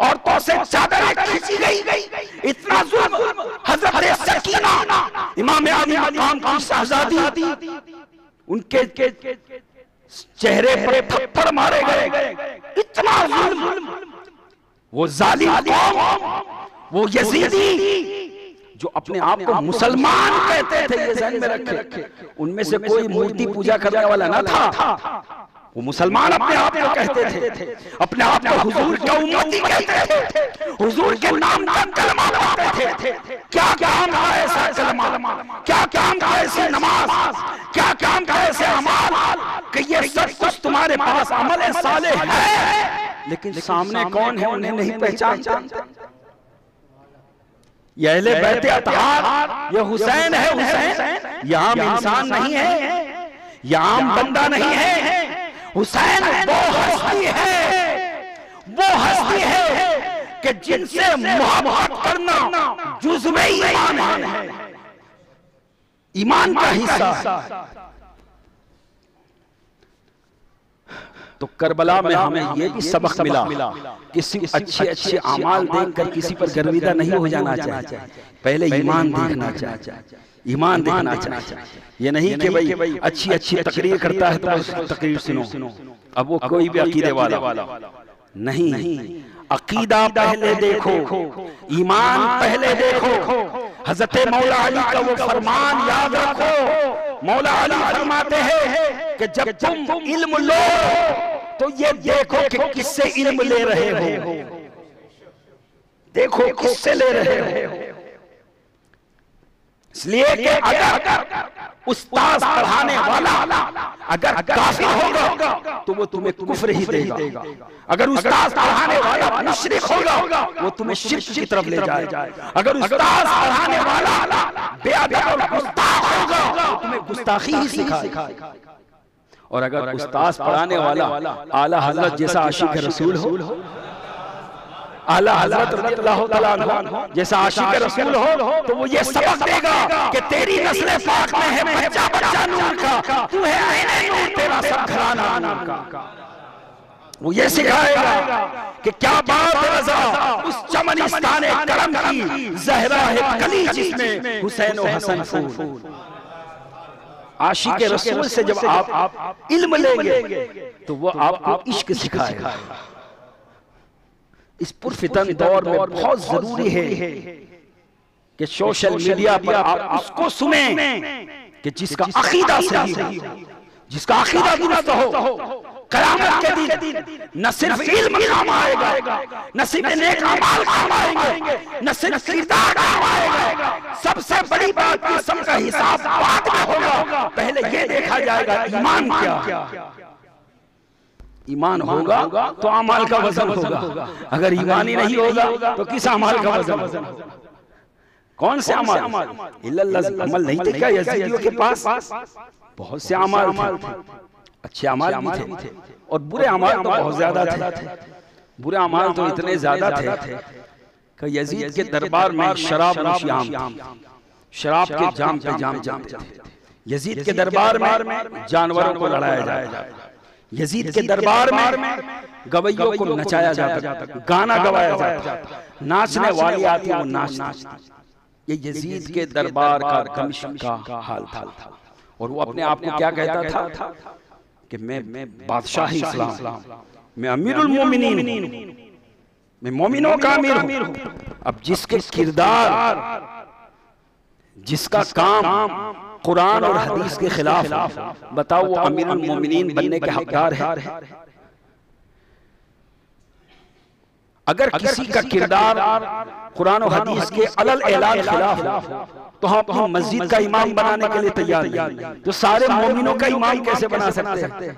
औरतों से चादरें खींची गई, इतना जुल्म हजरत सकीना इमाम आली मकाम की शहजादी उनके चेहरे पर थप्पड़ मारे गए, इतना जुल्म। वो जालिम कौम, वो यजीदी जो अपने आप को मुसलमान कहते थे, ये ज़हन में रखे, उनमें से कोई मूर्ति पूजा करने वाला ना था। वो मुसलमान अपने आप को कहते थे, अपने आप को हुजूर का उम्मती कहते थे, हुजूर के नाम का कलमा पढ़ते थे। क्या काम था ऐसा कलमा, क्या काम था ऐसी नमाज, क्या काम था ऐसे अमाल कि ये सब कुछ तुम्हारे पास अमल सालेह है लेकिन सामने कौन है उन्हें नहीं पहचानते। ये अहले बैत अतहार, ये हुसैन है, हुसैन ये आम इंसान नहीं है, ये आम बंदा नहीं है। हुसैन वो हस्ती है कि जिनसे मोहब्बत करना जुज़्वे ईमान है, ईमान का हिस्सा। तो करबला में हमें यह भी सबक मिला, किसी अच्छे अमाल देखकर किसी पर गर्विदा नहीं हो जाना चाहिए, पहले ईमान देखना चाहिए, ईमान देखना चाहिए। ये नहीं कि भाई अच्छी तकरीर करता है तो बस तकरीर सुनो। अब वो कोई भी अकीदे वाला नहीं, अकीदा पहले देखो, ईमान पहले देखो। हजरत मौला अली का वो फरमान याद रखो, मौला अली फरमाते हैं कि जब तुम इल्म लो तो ये देखो कि किससे इल्म ले रहे हो, देखो किससे ले रहे हो। इसलिए कि अगर उस्ताद पढ़ाने वाला अगर काफिर होगा तो वो तुम्हें कुफ्र ही देगा, अगर उस्ताद पढ़ाने वाला मुशरिक होगा वो तुम्हें शिर्क की तरफ ले जाएगा, अगर उस्ताद पढ़ाने वाला बेअदब और गुस्ताख होगा तो तुम्हें गुस्ताखी ही सिखाएगा। और अगर उस्ताद पढ़ाने वाला आला हजरत जैसा आशिक रसूल हो, आला हजरत रज़ियल्लाहु तआला अन्हु जैसा आशिक रसूल हो, तो वो ये सबक देगा कि तेरी नस्ल पाक में है बच्चा नूर का, तू है आईने नूर, तेरा सब घराना नूर का। वो ये सिखाएगा कि क्या बात है रज़ा उस चमनिस्ताने करम की, ज़हरा है कली जिसमें हुसैन और हसन फूल। आशिक रसूल से जब आप इल्म लेंगे तो वो आपको इश्क सिखाएगा। इस पुरफितन दौर में बहुत जरूरी है कि सोशल मीडिया पर आप उसको सुने कि जिसका अकीदा सही हो, जिसका अकीदा दुरुस्त हो, क़यामत के दिन न सिर्फ इल्म काम आएगा, न सिर्फ नेक अमाल काम आएंगे, न सिर्फ किरदार काम आएगा। सबसे बड़ी बात कि सबका हिसाब बाद में होगा, पहले ये देखा जाएगा ईमान क्या। ईमान होगा तो अमाल का वजन होगा, अगर ईमान ही नहीं होगा तो किस अमाल का वजन होगा? कौन से अमाल? अमल नहीं थे क्या यजीदियों के पास? बहुत से अमाल थे, अच्छे अमाल भी थे और बुरे अमाल तो बहुत ज्यादा थे। बुरे अमाल तो इतने ज्यादा थे कि यजीद के दरबार में शराब नोशियाम, शराब के जाम पे जाम जाते थे। यजीद के दरबार में जानवरों को लड़ाया जाए, यजीद के दरबार में गवैयों को नचाया जाता, गाना गवाया जाता, नाचने वाली आती वो नाचती। ये यजीद के दरबार का कमिश्न का हाल था। और वो अपने आप को क्या कहता था कि मैं बादशाह इस्लाम, मैं अमीरुल मोमिनीन, मैं मोमिनों का अमीर हूं। अब जिसके किरदार, जिसका काम कुरान और हदीस के खिलाफ, बताओ वो अमीरुल मोमिनीन बनने के हकदार है? अगर किसी का किरदार कुरान और हदीस के अलल ऐलान खिलाफ हो तो हम अपनी मस्जिद का इमाम बनाने के लिए तैयार नहीं, तो सारे मोमिनों का इमाम कैसे बना सकते हैं?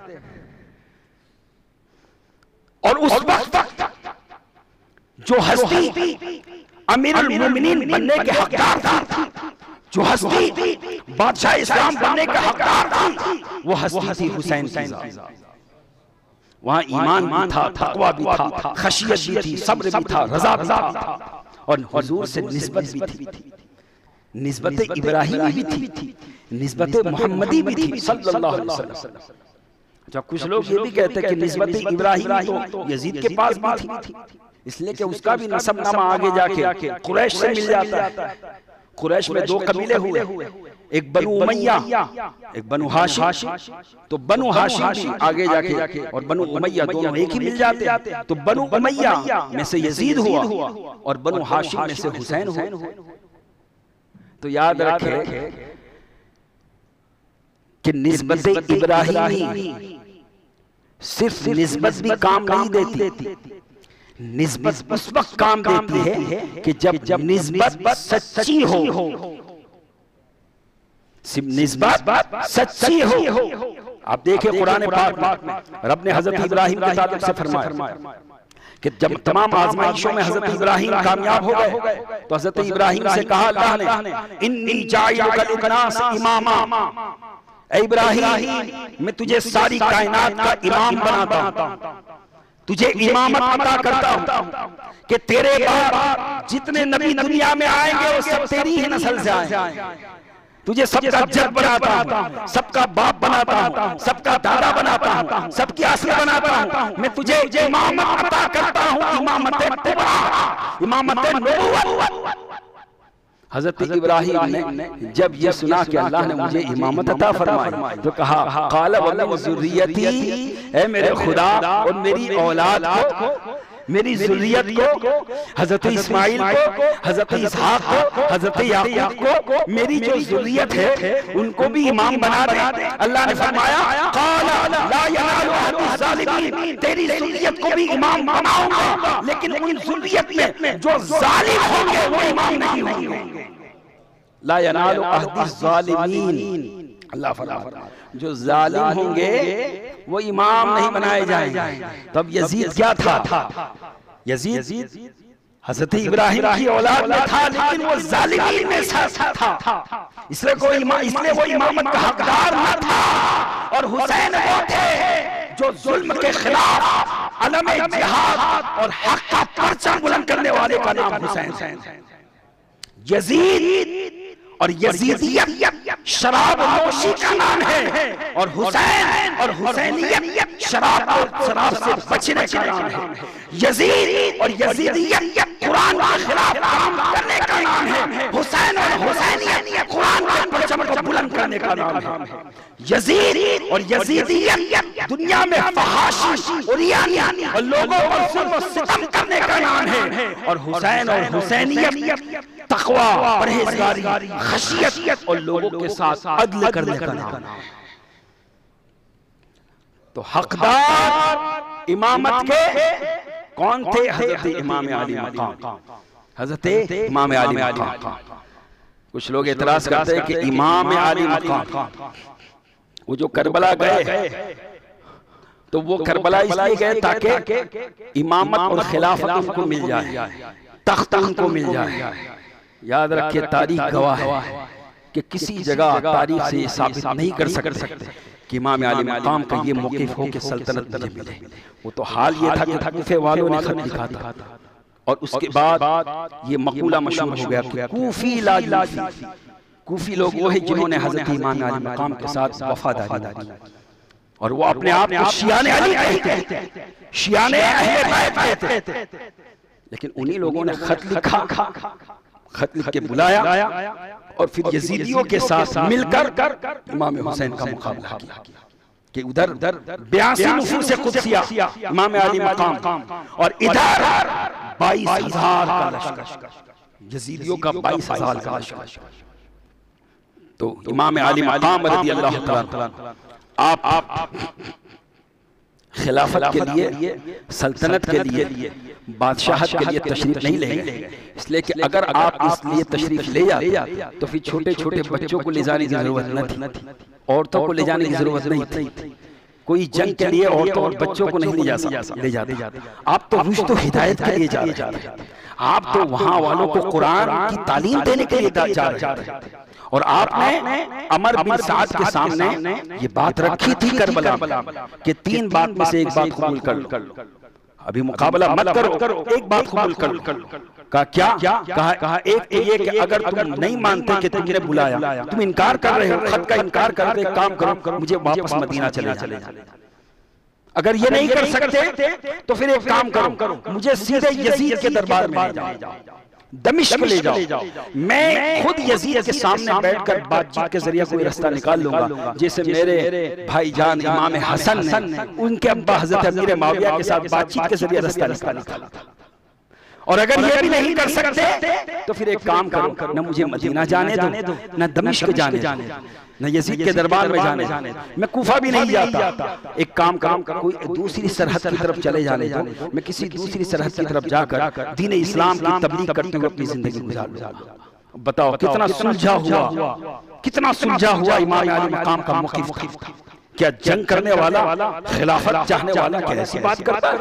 और उस वक्त जो हस्ती अमीरुल मोमिनीन बनने के हकदार थी, जो हस्ती बादशाह इस्लाम बनने के हकदार थी, वो हस्ती थी हुसैन की। वहां ईमान भी था, तकवा भी था, खशियत भी थी, सब्र भी था, रज़ा भी था, और हुजूर से निस्बत भी थी, निस्बत इब्राहिमी भी थी, निस्बत मोहम्मदी भी थी सल्लल्लाहु अलैहि वसल्लम। जब कुछ लोग ये भी कहते हैं कि निस्बत इब्राहिमी तो यजीद के पास भी थी, इसलिए कि उसका भी नसबनामा आगे जाके कुरैश से मिल जाता है। कुरैश में दो कबीले हुए, एक बनु उमैया, एक बनु हाशिम। तो बनु हाशिम भी आगे जाके और बनु उमैया दोनों एक ही मिल जाते। तो बनु उमैया में से यजीद हुआ और बनु हाशिम में से हुसैन हुआ। तो याद रखें कि निस्बत इब्राहिमी सिर्फ निस्बत भी काम नहीं देती, निस्बत उस वक्त काम देती है कि जब निस्बत सच्ची हो, निस्बत सच्ची हो। आप देखिए कुरान पाक में रब ने हजरत इब्राहिम के ताल्लुक से फरमाया कि जब तमाम आजमाइशों में हजरत इब्राहिम कामयाब हो गए तो हजरत इब्राहिम से कहा अल्लाह ने, इन्नी जाइलुका लिन्नास इमामा, इब्राहिम मैं तुझे सारी कायनात का इमाम बनाता हूं, तुझे इमामत अता करता हूं कि तेरे बाद जितने नबी दुनिया में आएंगे वो सब तेरी ही नस्ल से आएंगे। तुझे सबका जद बनाता हूं, सबका बाप बनाता हूं, सबका दादा बनाता हूं, सबकी असर बनाता हूं। मैं तुझे इमामत अता करता हूं, इमामत कुबरा, इमामत नबुव्वत। हजरत इब्राहिम ने जब ये सुना कि अल्लाह ने मुझे इमामत अता फरमाई तो कहा, क़ाल वमिन ज़ुर्रियती, ऐ मेरे खुदा और मेरी औलाद को, मेरी ज़ुर्रियत को, हजरत इस्माइल को, हजरत इसहाक को, हजरत याकूब को, मेरी जो ज़ुर्रियत है उनको भी इमाम बना दे। अल्लाह ने फरमाया, क़ाल ला यनालु अहदिज़ ज़ालिमीन, तेरी ज़ुर्रियत को भी इमाम बनाऊंगा, लेकिन उन ज़ुर्रियत में जो ज़ालिम होंगे वो इमाम नहीं होंगे। ला यनालु अहदिज़ ज़ालिमीन, अल्लाह फरमाता जो जालिम होंगे वो इमाम नहीं बनाए जाएंगे। तब यजीद क्या था? यजीद हजरत इब्राहिम की औलाद में था, लेकिन वो जालिमीन में था, इसलिए वो इमामत का हकदार न था। और हुसैन वो थे जो जुल्म के खिलाफ अलम जिहाद और हक का परचम बुलंद करने वाले का नाम हुसैन। यजीद और यजीदियत शराब नोशी का नाम है, और हुसैन और हुसैनियत शराब और शराब से बचने का नाम है। यजीद और यजीदियत कुरान के खिलाफ काम करने का नाम है। हुसैन और हुसैनियत कुरान के परचम को बुलंद करने का नाम है। यजीद और यजीदियत दुनिया में फहाशी और रियानी और लोगों पर जुल्म और सितम करने का नाम है। और हुसैन और हुसैनियत तकवा, परहेजगारी, खशियत और लोगों के साथ अदल करने का नाम। तो हकदार इमामत के कौन थे? हजरत इमाम अली मकाम, हजरत इमाम अली मकाम। कुछ लोग एतराज करते हैं कि इमाम अली मकाम वो जो करबला गए तो वो करबला इसलिए गए ताकि इमामत और खिलाफत उनको मिल जाए, तख्त उनको मिल जाए। याद रखिए तारीख गवाह है कि किसी जगह तारीख से साबित नहीं कर सकते कि इमाम अली मकाम का ये मौक़िफ़ हो कि सल्तनत मुझे मिले। वो तो हाल ये था कि कूफे वालों ने खत लिखा था और उसके बाद ये मकूला मशहूर हो गया कि कूफी ला यूफी। कूफी लोग वो है जिन्होंने हजरत इमाम अली मकाम के साथ वफादारी की और वो अपने आप को शियाने अली कहते हैं, शियाने अहले बैत कहते हैं। लेकिन उन्हीं लोगों ने खत लिखा, खत लिख के बुलाया और फिर यजीदियों के साथ मिलकर इमाम हुसैन का मुकाबला किया कि उधर 82 नफूस कुदसिया इमाम अली मकाम और इधर 22,000 का लश्कर, यजीदियों का 22,000 का लश्कर। तो इमाम अली मकाम रज़ियल्लाहु तआला आप खिलाफत के लिए, सल्तनत के लिए बादशाहत के लिए तशरीफ नहीं ले गए, इसलिए कि अगर आप इसलिए तशरीफ ले जाते तो फिर छोटे छोटे बच्चों को ले जाने की जरूरत न थी, औरतों को ले जाने की जरूरत नहीं थी। कोई जंग के लिए औरतों और बच्चों को नहीं ले जाते। आप तो रुश्द हिदायत के लिए जा रहे हैं, आप तो वहां वालों को कुरान की तालीम देने के लिए जा रहे हैं। और आपने अमर बिन साद के सामने ये बात रखी थी करबला कि 3 बात में से एक बात कबूल कर लो, अभी मुकाबला मत करो, एक बात कबूल कर लो। कहा क्या? कहा एक तो ये कि अगर तुम नहीं मानते कि तुमने बुलाया, तुम इनकार कर रहे हो, खत का इनकार कर रहे हो, काम करो, मुझे वापस मदीना चले जाओ। अगर ये नहीं कर सकते तो फिर एक काम करो, मुझे सीधे यजीद के दरबार में ले जाओ, दमिश्क ले जाओ, मैं खुद यजीद के सामने बैठकर बातचीत के जरिए कोई रास्ता निकाल लूंगा, जैसे मेरे भाईजान इमाम हसन ने उनके अब्बा हजरत अमीर माविया के साथ बातचीत के जरिए रास्ता निकाला। और अगर ये भी नहीं कर सकते तो फिर एक काम करो, न मुझे मदीना जाने दो, न दमिश्क जाने दो, न यजीद के दरबार में जाने दो, मैं कूफा भी नहीं जाता। एक काम करो, कोई दूसरी सरहद की तरफ चले जाने दो, मैं किसी दूसरी सरहद की तरफ जाकर दीन इस्लाम की तबलीग करते हुए अपनी जिंदगी गुजार लूंगा। बताओ कितना सुलझा हुआ इमाम आली मकाम का मौक़िफ़ था। क्या जंग करने वाला, खिलाफत चाहने वाला क्या ऐसी बात करता है?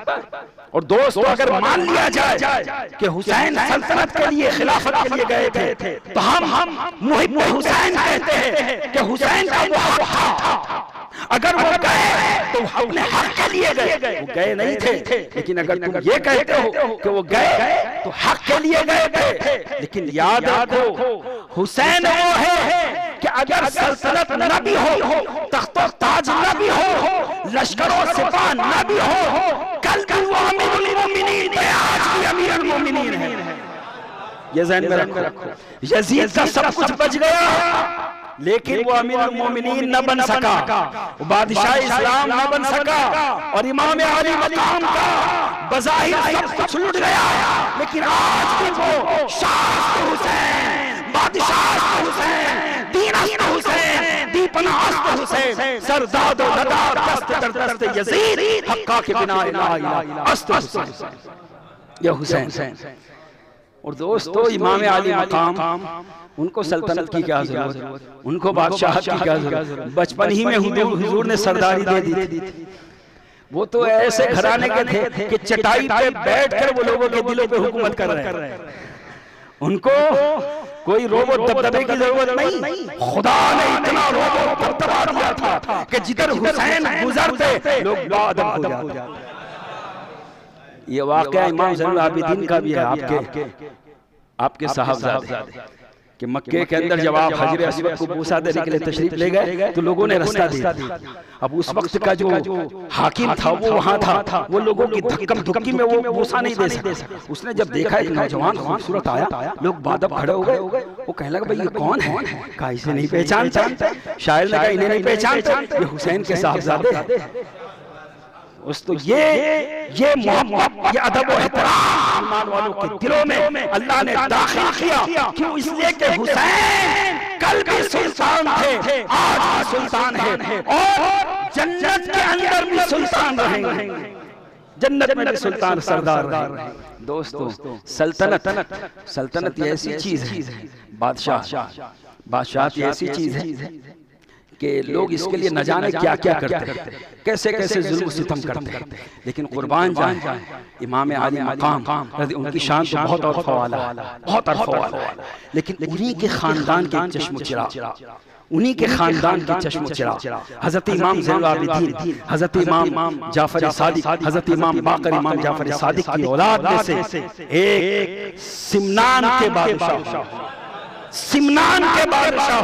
और दोस्तों अगर मान लिया जाए कि हुसैन सल्तनत के लिए, खिलाफत के लिए गए थे, तो हम मुहिब हुसैन कहते हैं कि हुसैन का वो हक था। अगर वो गए तो अपने हक के लिए गए, वो गए नहीं थे। लेकिन अगर तुम ये कहते हो कि वो गए तो हक के लिए गए थे, लेकिन याद रखो हुसैन वो है कि अगर सल्तनत न भी हो, तख्तो ताज न भी हो, लश्करों सिपाह न भी हो, कल भी वो अमीरुल मोमिनीन है, आज भी अमीरुल मोमिनीन है। ये ज़हन में रखो। यजीद का सब कुछ बच गया लेकिन वो अमीरुल मोमिनीन न बन सका, वो बादशाह इस्लाम न बन सका, और इमाम आली मकाम का बज़ाहिर सब कुछ लुट गया, लेकिन आज भी वो शाह हुसैन, बादशाह हुसैन, दीनस्त हुसैन, दीपनास्त हुसैन, सरदाद व लदाद, दस्त दर दस्त यजीद, हक्का के बिना ला इलाहा अस्त हुसैन, ये हुसैन। और दोस्तों इमाम आली मकाम, उनको सल्तनत की क्या जरूरत, उनको बादशाहत की क्या जरूरत, बचपन ही में हुजूर ने सरदारी दे दी थी। वो तो ऐसे घराने के थे कि चटाई पे बैठकर वो लोगों के दिलों पे हुकूमत कर रहे हैं। उनको कोई रोबो दबदबे की जरूरत नहीं, खुदा ने इतना रोबो दबदबा दिया था कि जिधर हुसैन गुजरते लोग बादल हो जाते। ये वाकया इमाम ज़ैनुल आबिदीन का भी है, आपके साहबजादे कि मक्के के अंदर जब आप हजरे अस्वद को बूसा देने के लिए तशरीफ ले गए तो लोगों ने रास्ता दिया। अब उस वक्त का जो हाकिम था वो वहां था, वो लोगों की धक्कम धुक्की में वो बूसा नहीं दे सकता। उसने जब देखा एक नौजवान खूबसूरत आया, लोग बादब खड़े हो गए, वो कहने लगा भाई ये कौन है? कहा इसे नहीं पहचानता। शायर ने कहा इन्हें नहीं पहचानता, ये हुसैन के साहबजादे। उस तो ये मोहब्बत, ये अदब और एहतराम ईमान वालों के दिलों में अल्लाह ने दाखिल किया। क्यों? इसलिए कि हुसैन कल भी सुल्तान थे, आज भी सुल्तान है, और जन्नत के अंदर भी सुल्तान रहेंगे, जन्नत में भी सुल्तान सरदार रहेंगे। दोस्तों सल्तनत ये ऐसी चीज है, बादशाह ऐसी चीज है कि लोग इसके लिए न जाने क्या क्या करते हैं, कैसे कैसे जुल्म सितम करते हैं। लेकिन कुर्बान जाए इमाम आली मकाम, उनकी शान तो बहुत और फवाला, बहुत और फवाला, लेकिन उन्हीं के खानदान के चश्मो चिराग, उन्हीं के खानदान के चश्मो चिराग, हजरत इमाम ज़ैनुल आबिदीन, हजरत इमाम जाफर सादिक, हजरत इमाम बाकर इमाम जाफर सादिक की औलाद में से एक सिमनान के बादशाह, सिमनान के बादशाह,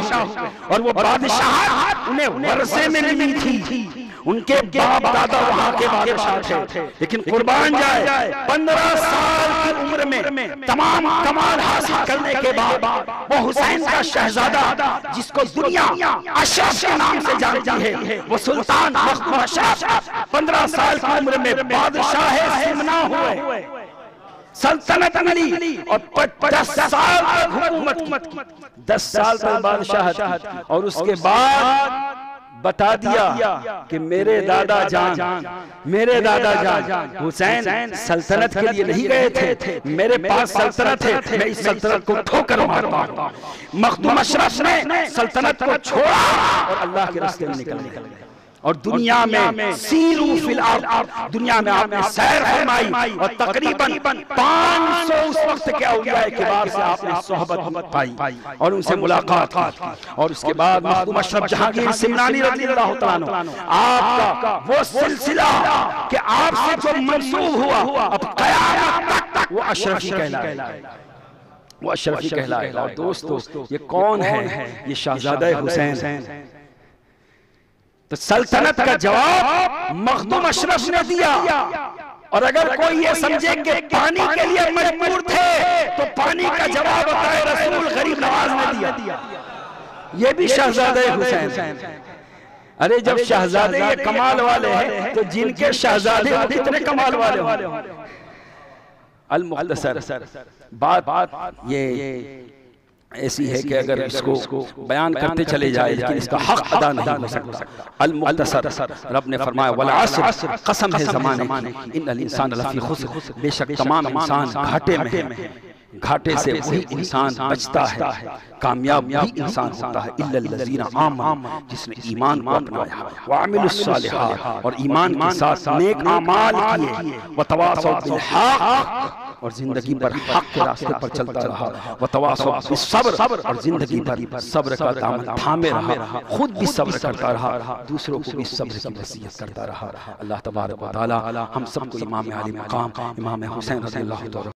और वो बादशाह उन्हें वर्षे में मिली थी, उनके बाप दादा वहां के बादशाह थे। लेकिन कुर्बान जाए 15 साल की उम्र में तमाम कमाल हासिल करने के बाद वो हुसैन का शहजादा, जिसको दुनिया अशरफ के नाम से जानती है, वो सुल्तान मखदूम अशरफ 15 साल की उम्र में बादशाह सिमना हुए, सल्तनत मिली, और 50 साल तक हुकूमत की, 10 साल तक बादशाहत, और उसके बाद बता दिया कि मेरे दादा जान हुसैन सल्तनत के लिए नहीं गए थे, मेरे पास सल्तनत है, मैं इस सल्तनत को ठोकर मारता हूं। मखदूम अशरफ ने सल्तनत को छोड़ा और अल्लाह के रास्ते में निकल गए और दुनिया में सीरू फिल अर्द, दुनिया में आपने सैर फरमाई और तकरीबन 500 उस वक्त के औलिया किबार से आपने सोहबत पाई और उनसे मुलाकात की। और उसके बाद मखदूम अशरफ जहांगीर सिमनानी रज़ियल्लाहु तआला अन्हु, आपका वो सिलसिला कि आपसे जो मंसूब हुआ अब क़यामत तक वो अशरफी कहलाएगा, वो अशरफी कहलाएगा। और दोस्तों ये कौन है? ये शहजादा हुसैन। तो सल्तनत का जवाब मखदूम अशरफ ने दिया। और अगर कोई ये समझे कि पानी के लिए मजबूर थे तो पानी का जवाब बताए रसूल गरीब नवाज ने दिया। ये भी शहजादे हुसैन। अरे जब शहजादे ये कमाल वाले हैं तो जिनके शहजादे वो कितने कमाल वाले हों। अल-मुख्तसर बात ये ऐसी है कि अगर इसको बयान करते चले जाए लेकिन इसका हक अदा नहीं हो सकता। अल-मुख्तसर, रब ने फरमाया वल अस्र, कसम है ज़माने की, इन्नल इंसान लफी खुस्र, बेशक तमाम इंसान घाटे में है। घाटे से वही इंसान बचता है, कामयाब वही इंसान होता है, इल्लल लज़ीना आमनू, जिसने ईमान को अपनाया, व अमिलुस सालिहात, और ईमान के साथ नेक अमाल किए, व तवासौ बिल हक़, और जिंदगी पर हक के रास्ते पर चलता रहा, व तवासौ बिस सब्र, और जिंदगी पर सब्र का दामन थामे रहा, खुद भी सब्र करता रहा, दूसरों को भी सब्र की वसीयत करता रहा। अल्लाह तबारक व तआला हम सबको इमाम आली मकाम इमाम हुसैन रज़ियल्लाहु तआला